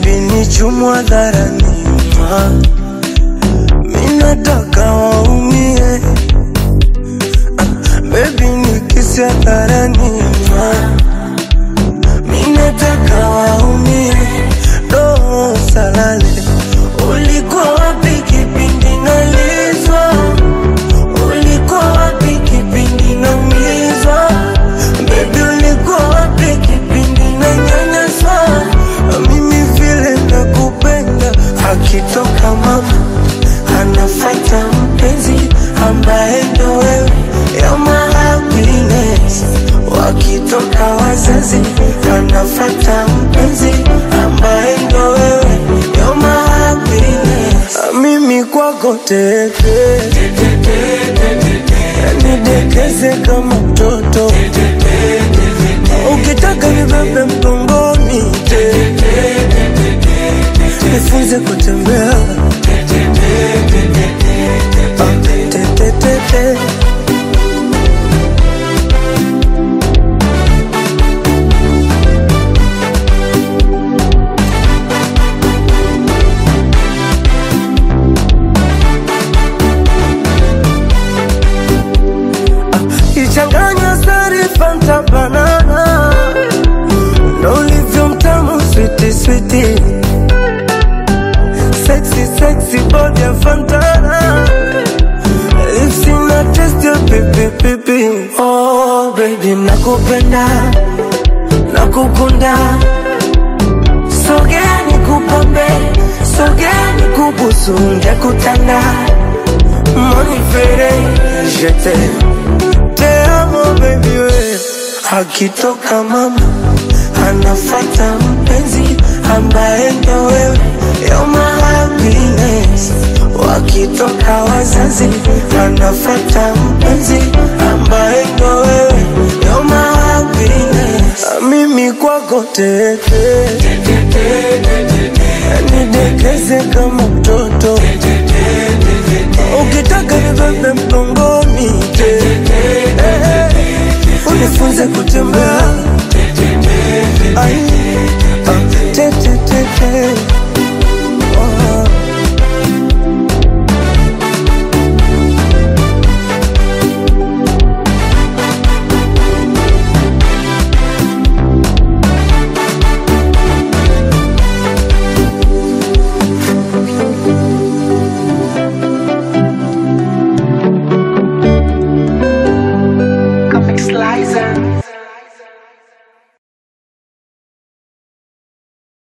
baby ni chumwa dharani, minataka waumie. Baby ni kisia dharani, minataka waumie. Roho salale, ulikuwa wapi kipindi nalizwa? Ulikuwa wapi kipindi naumizwa? Baby ulikuwa wapi kipindi nanyanyaswa? Mimi vile nakupenda, akitoka mama anafuata mpenzi ambaye ndo wewe. You're my happiness. Wakitoka wazazi anafuata mpenzi ambaye ndo wewe. You're my happiness. Mimi kwako teke, nidekeze kama mtoto. Ukitaka nibebe mgongoni, nifunze kutembea. Ichanganya sari fanta banana, ndo ulivyo mtamu sweetie sweetie. Sexy sexy body ya fantana, lips ina taste ya pipi pipi. Oh baby nakupenda, nakukunda. Sogea nikupambe, sogea nikubusu, ngekutanda. Monifere, je t'aime. Te amo baby we. Akitoka mama anafuata mpenzi ambaye ndo wewe. You're my happiness. Wakitoka wazazi anafuata mpenzi ambaye ndo wewe. You're my happiness. Mimi kwako teke, nidekeze kama mtoto. Ukitaka nibebe mgongoni, unifunze kutembea.